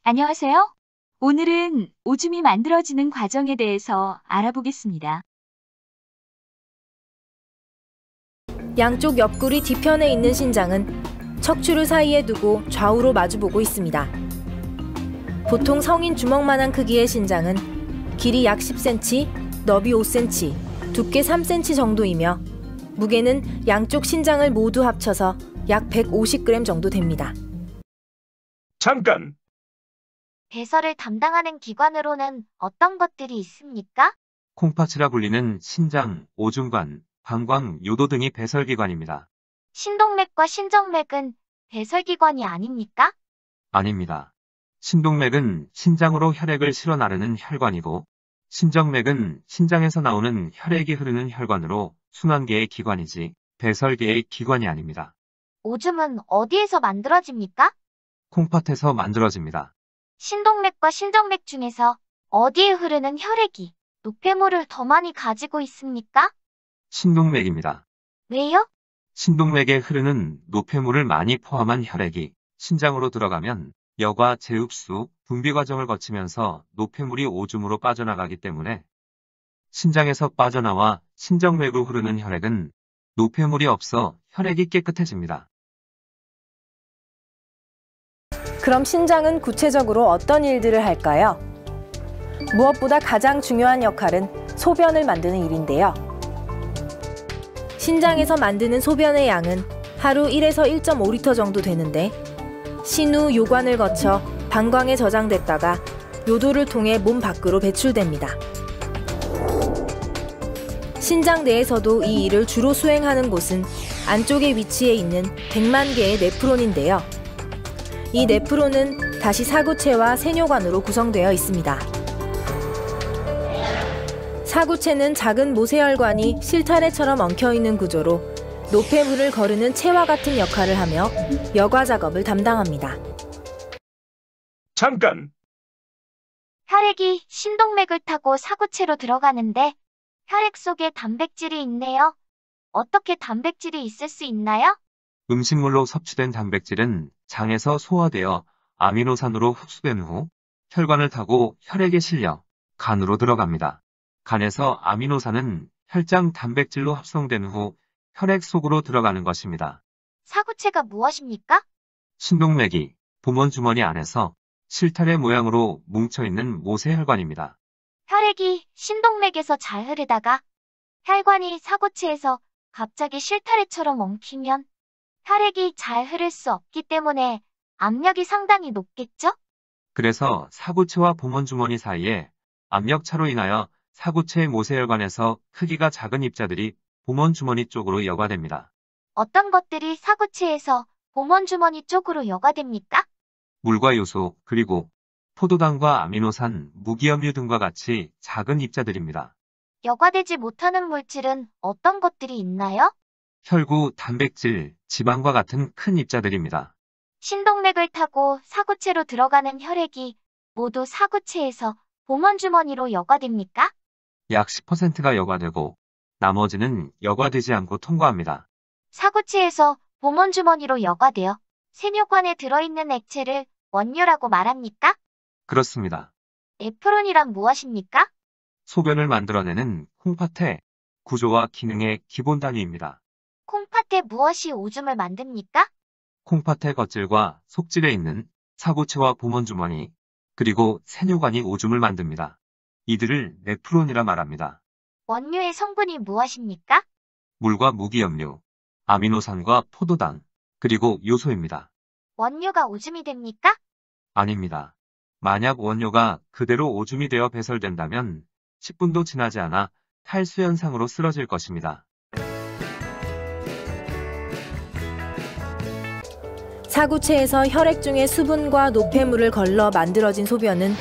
안녕하세요. 오늘은 오줌이 만들어지는 과정에 대해서 알아보겠습니다. 양쪽 옆구리 뒤편에 있는 신장은 척추를 사이에 두고 좌우로 마주보고 있습니다. 보통 성인 주먹만한 크기의 신장은 길이 약 10cm, 너비 5cm, 두께 3cm 정도이며 무게는 양쪽 신장을 모두 합쳐서 약 150g 정도 됩니다. 잠깐! 배설을 담당하는 기관으로는 어떤 것들이 있습니까? 콩팥이라 불리는 신장, 오줌관, 방광, 요도 등이 배설기관입니다. 신동맥과 신정맥은 배설기관이 아닙니까? 아닙니다. 신동맥은 신장으로 혈액을 실어 나르는 혈관이고, 신정맥은 신장에서 나오는 혈액이 흐르는 혈관으로 순환계의 기관이지 배설계의 기관이 아닙니다. 오줌은 어디에서 만들어집니까? 콩팥에서 만들어집니다. 신동맥과 신정맥 중에서 어디에 흐르는 혈액이 노폐물을 더 많이 가지고 있습니까? 신동맥입니다. 왜요? 신동맥에 흐르는 노폐물을 많이 포함한 혈액이 신장으로 들어가면 여과 재흡수, 분비 과정을 거치면서 노폐물이 오줌으로 빠져나가기 때문에 신장에서 빠져나와 신정맥으로 흐르는 혈액은 노폐물이 없어 혈액이 깨끗해집니다. 그럼 신장은 구체적으로 어떤 일들을 할까요? 무엇보다 가장 중요한 역할은 소변을 만드는 일인데요. 신장에서 만드는 소변의 양은 하루 1에서 1.5리터 정도 되는데 신후 요관을 거쳐 방광에 저장됐다가 요도를 통해 몸 밖으로 배출됩니다. 신장 내에서도 이 일을 주로 수행하는 곳은 안쪽에 위치해 있는 100만 개의 네프론인데요. 이 네프론은 다시 사구체와 세뇨관으로 구성되어 있습니다. 사구체는 작은 모세혈관이 실타래처럼 엉켜있는 구조로 노폐물을 거르는 체와 같은 역할을 하며 여과 작업을 담당합니다. 잠깐! 혈액이 신동맥을 타고 사구체로 들어가는데 혈액 속에 단백질이 있네요. 어떻게 단백질이 있을 수 있나요? 음식물로 섭취된 단백질은 장에서 소화되어 아미노산으로 흡수된 후 혈관을 타고 혈액에 실려 간으로 들어갑니다. 간에서 아미노산은 혈장 단백질로 합성된 후 혈액 속으로 들어가는 것입니다. 사구체가 무엇입니까? 신동맥이 보먼주머니 안에서 실타래 모양으로 뭉쳐있는 모세혈관입니다. 혈액이 신동맥에서 잘 흐르다가 혈관이 사구체에서 갑자기 실타래처럼 엉키면 혈액이 잘 흐를 수 없기 때문에 압력이 상당히 높겠죠? 그래서 사구체와 보먼주머니 사이에 압력차로 인하여 사구체의 모세혈관에서 크기가 작은 입자들이 보먼주머니 쪽으로 여과됩니다. 어떤 것들이 사구체에서 보먼주머니 쪽으로 여과됩니까? 물과 요소, 그리고 포도당과 아미노산, 무기염류 등과 같이 작은 입자들입니다. 여과되지 못하는 물질은 어떤 것들이 있나요? 혈구, 단백질, 지방과 같은 큰 입자들입니다. 신동맥을 타고 사구체로 들어가는 혈액이 모두 사구체에서 보먼주머니로 여과됩니까? 약 10%가 여과되고 나머지는 여과되지 않고 통과합니다. 사구체에서 보먼주머니로 여과되어 세뇨관에 들어있는 액체를 원료라고 말합니까? 그렇습니다. 네프론이란 무엇입니까? 소변을 만들어내는 콩팥의 구조와 기능의 기본 단위입니다. 콩팥에 무엇이 오줌을 만듭니까? 콩팥의 겉질과 속질에 있는 사구체와 보먼주머니, 그리고 세뇨관이 오줌을 만듭니다. 이들을 네프론이라 말합니다. 원료의 성분이 무엇입니까? 물과 무기염류, 아미노산과 포도당, 그리고 요소입니다. 원료가 오줌이 됩니까? 아닙니다. 만약 원료가 그대로 오줌이 되어 배설된다면 10분도 지나지 않아 탈수 현상으로 쓰러질 것입니다. 사구체에서 혈액 중에 수분과 노폐물을 걸러 만들어진 소변은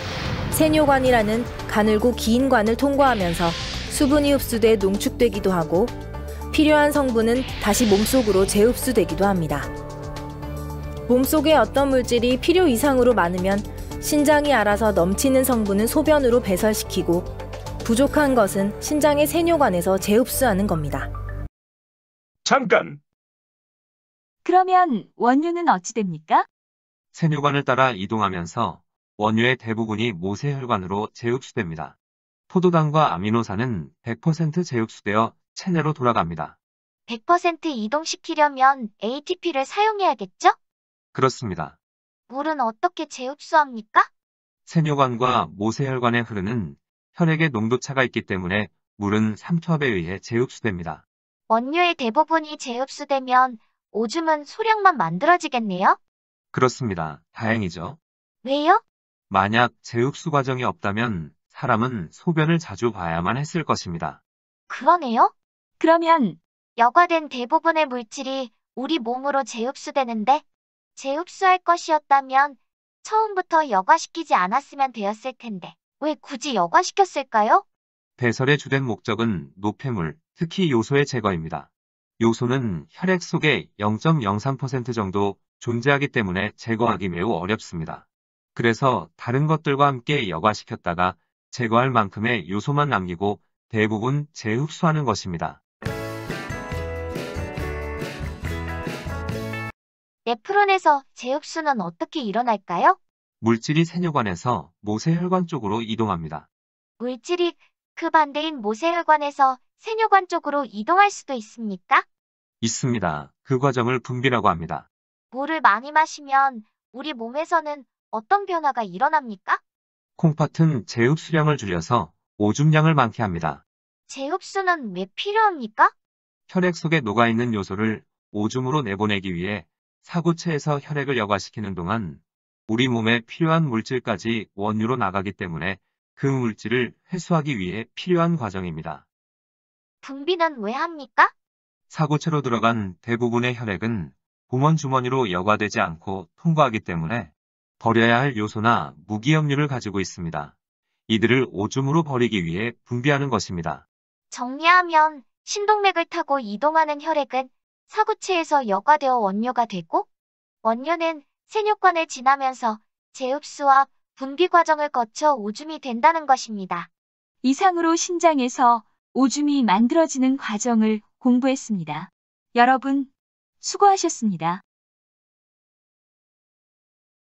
세뇨관이라는 가늘고 긴 관을 통과하면서 수분이 흡수돼 농축되기도 하고 필요한 성분은 다시 몸속으로 재흡수되기도 합니다. 몸속에 어떤 물질이 필요 이상으로 많으면 신장이 알아서 넘치는 성분은 소변으로 배설시키고 부족한 것은 신장의 세뇨관에서 재흡수하는 겁니다. 잠깐! 그러면 원료는 어찌 됩니까? 세뇨관을 따라 이동하면서 원료의 대부분이 모세혈관으로 재흡수됩니다. 포도당과 아미노산은 100% 재흡수되어 체내로 돌아갑니다. 100% 이동시키려면 ATP를 사용해야겠죠? 그렇습니다. 물은 어떻게 재흡수합니까? 세뇨관과 모세혈관에 흐르는 혈액의 농도차가 있기 때문에 물은 삼투압에 의해 재흡수됩니다. 원료의 대부분이 재흡수되면 오줌은 소량만 만들어지겠네요? 그렇습니다. 다행이죠. 왜요? 만약 재흡수 과정이 없다면 사람은 소변을 자주 봐야만 했을 것입니다. 그러네요? 그러면 여과된 대부분의 물질이 우리 몸으로 재흡수되는데 재흡수할 것이었다면 처음부터 여과시키지 않았으면 되었을 텐데 왜 굳이 여과시켰을까요? 배설의 주된 목적은 노폐물, 특히 요소의 제거입니다. 요소는 혈액 속에 0.03% 정도 존재하기 때문에 제거하기 매우 어렵습니다. 그래서 다른 것들과 함께 여과시켰다가 제거할 만큼의 요소만 남기고 대부분 재흡수하는 것입니다. 네프론에서 재흡수는 어떻게 일어날까요? 물질이 세뇨관에서 모세혈관 쪽으로 이동합니다. 물질이 그 반대인 모세혈관에서 세뇨관 쪽으로 이동할 수도 있습니까? 있습니다. 그 과정을 분비라고 합니다. 물을 많이 마시면 우리 몸에서는 어떤 변화가 일어납니까? 콩팥은 재흡수량을 줄여서 오줌량을 많게 합니다. 재흡수는 왜 필요합니까? 혈액 속에 녹아있는 요소를 오줌으로 내보내기 위해 사구체에서 혈액을 여과시키는 동안 우리 몸에 필요한 물질까지 원유로 나가기 때문에 그 물질을 회수하기 위해 필요한 과정입니다. 분비는 왜 합니까? 사구체로 들어간 대부분의 혈액은 공원 주머니로 여과되지 않고 통과하기 때문에 버려야 할 요소나 무기염류를 가지고 있습니다. 이들을 오줌으로 버리기 위해 분비하는 것입니다. 정리하면 신동맥을 타고 이동하는 혈액은 사구체에서 여과되어 원료가 되고 원료는 세뇨관을 지나면서 재흡수와 분비 과정을 거쳐 오줌이 된다는 것입니다. 이상으로 신장에서 오줌이 만들어지는 과정을 공부했습니다. 여러분, 수고하셨습니다.